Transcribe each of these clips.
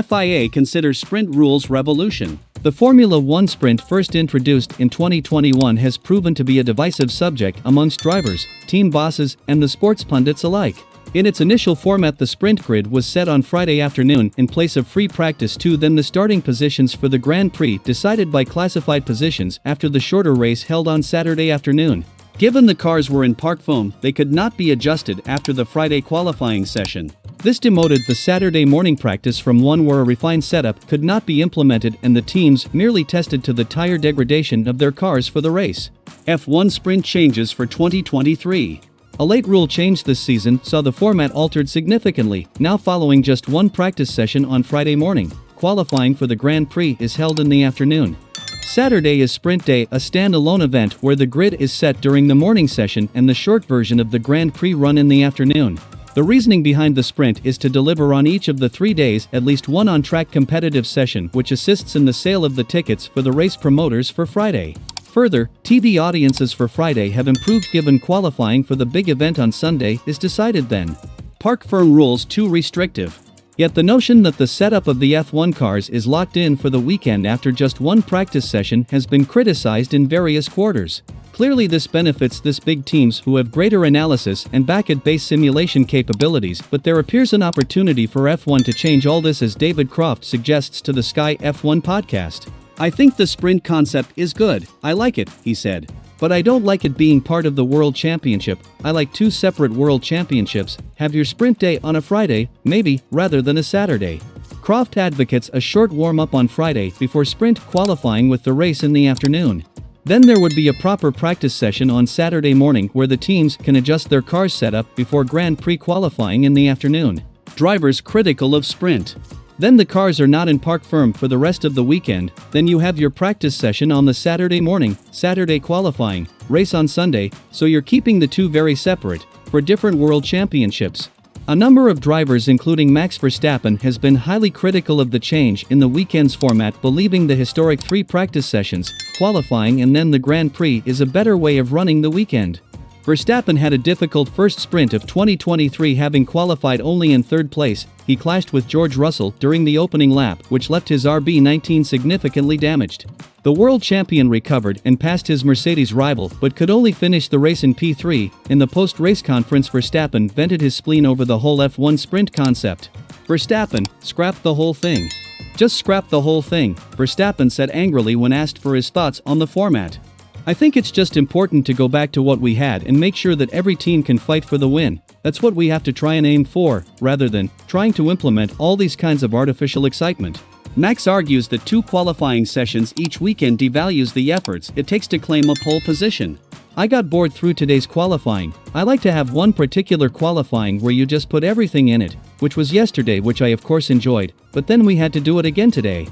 FIA considers sprint rules revolution. The Formula One sprint, first introduced in 2021, has proven to be a divisive subject amongst drivers, team bosses, and the sports pundits alike. In its initial format, the sprint grid was set on Friday afternoon in place of free practice 2. Then the starting positions for the Grand Prix decided by classified positions after the shorter race held on Saturday afternoon. Given the cars were in park foam, they could not be adjusted after the Friday qualifying session. This demoted the Saturday morning practice from one where a refined setup could not be implemented, and the teams merely tested to the tire degradation of their cars for the race. F1 sprint changes for 2023. A late rule change this season saw the format altered significantly, now following just one practice session on Friday morning. Qualifying for the Grand Prix is held in the afternoon. Saturday is Sprint Day, a standalone event where the grid is set during the morning session and the short version of the Grand Prix run in the afternoon. The reasoning behind the sprint is to deliver on each of the 3 days at least one on-track competitive session, which assists in the sale of the tickets for the race promoters for Friday. Further, TV audiences for Friday have improved given qualifying for the big event on Sunday is decided then. Park firm rules too restrictive. Yet the notion that the setup of the F1 cars is locked in for the weekend after just one practice session has been criticized in various quarters. Clearly this benefits this big teams who have greater analysis and back-at-base simulation capabilities, but there appears an opportunity for F1 to change all this, as David Croft suggests to the Sky F1 podcast. "I think the sprint concept is good, I like it," he said. "But I don't like it being part of the World Championship. I like 2 separate World Championships. Have your sprint day on a Friday, maybe, rather than a Saturday." Croft advocates a short warm-up on Friday before sprint qualifying with the race in the afternoon. Then there would be a proper practice session on Saturday morning where the teams can adjust their cars setup before Grand Prix qualifying in the afternoon. Drivers critical of sprint. Then the cars are not in park firm for the rest of the weekend. Then you have your practice session on the Saturday morning, Saturday qualifying, race on Sunday, so you're keeping the 2 very separate, for different world championships. A number of drivers including Max Verstappen has been highly critical of the change in the weekend's format, believing the historic 3 practice sessions, qualifying and then the Grand Prix is a better way of running the weekend. Verstappen had a difficult first sprint of 2023, having qualified only in 3rd place. He clashed with George Russell during the opening lap, which left his RB19 significantly damaged. The world champion recovered and passed his Mercedes rival, but could only finish the race in P3. In the post-race conference, Verstappen vented his spleen over the whole F1 sprint concept. "Verstappen, scrap the whole thing. Just scrap the whole thing," Verstappen said angrily when asked for his thoughts on the format. "I think it's just important to go back to what we had and make sure that every team can fight for the win. That's what we have to try and aim for, rather than trying to implement all these kinds of artificial excitement." Max argues that 2 qualifying sessions each weekend devalues the efforts it takes to claim a pole position. "I got bored through today's qualifying. I like to have one particular qualifying where you just put everything in it, which was yesterday, which I of course enjoyed, but then we had to do it again today.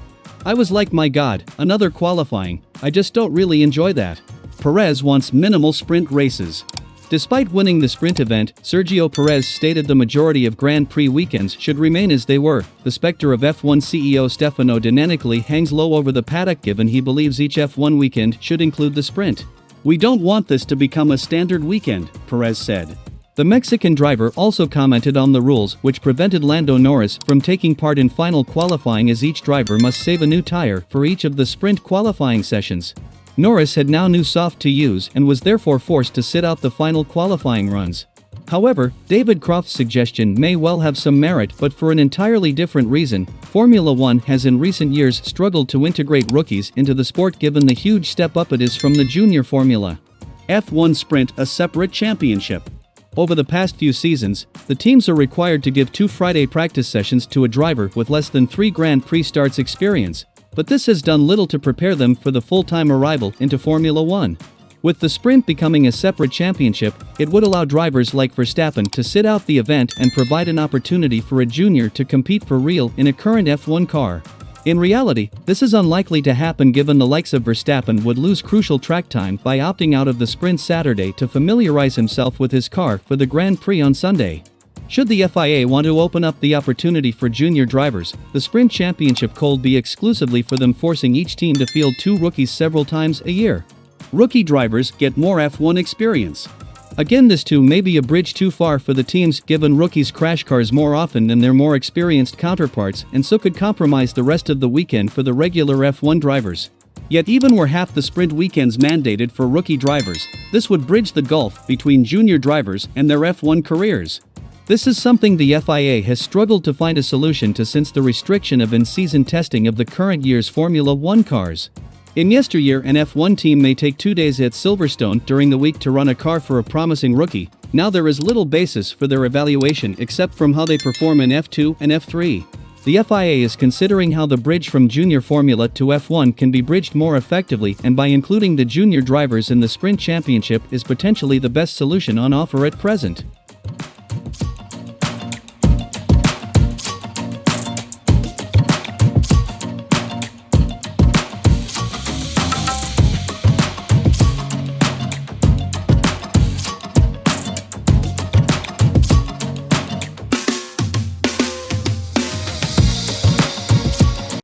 I was like, my God, another qualifying. I just don't really enjoy that." Perez wants minimal sprint races. Despite winning the sprint event, Sergio Perez stated the majority of Grand Prix weekends should remain as they were. The specter of F1 CEO Stefano Domenicali hangs low over the paddock, given he believes each F1 weekend should include the sprint. "We don't want this to become a standard weekend," Perez said. The Mexican driver also commented on the rules which prevented Lando Norris from taking part in final qualifying, as each driver must save a new tire for each of the sprint qualifying sessions. Norris had now new soft to use and was therefore forced to sit out the final qualifying runs. However, David Croft's suggestion may well have some merit, but for an entirely different reason. Formula One has in recent years struggled to integrate rookies into the sport, given the huge step up it is from the junior formula. F1 sprint, a separate championship. Over the past few seasons, the teams are required to give 2 Friday practice sessions to a driver with less than 3 Grand Prix starts experience, but this has done little to prepare them for the full-time arrival into Formula One. With the sprint becoming a separate championship, it would allow drivers like Verstappen to sit out the event and provide an opportunity for a junior to compete for real in a current F1 car. In reality, this is unlikely to happen, given the likes of Verstappen would lose crucial track time by opting out of the sprint Saturday to familiarize himself with his car for the Grand Prix on Sunday. Should the FIA want to open up the opportunity for junior drivers, the sprint championship could be exclusively for them, forcing each team to field 2 rookies several times a year. Rookie drivers get more F1 experience. Again, this too may be a bridge too far for the teams, given rookies crash cars more often than their more experienced counterparts, and so could compromise the rest of the weekend for the regular F1 drivers. Yet even were half the sprint weekends mandated for rookie drivers, this would bridge the gulf between junior drivers and their F1 careers. This is something the FIA has struggled to find a solution to since the restriction of in-season testing of the current year's Formula 1 cars. In yesteryear, an F1 team may take 2 days at Silverstone during the week to run a car for a promising rookie. Now there is little basis for their evaluation except from how they perform in F2 and F3. The FIA is considering how the bridge from junior Formula to F1 can be bridged more effectively, and by including the junior drivers in the sprint championship is potentially the best solution on offer at present.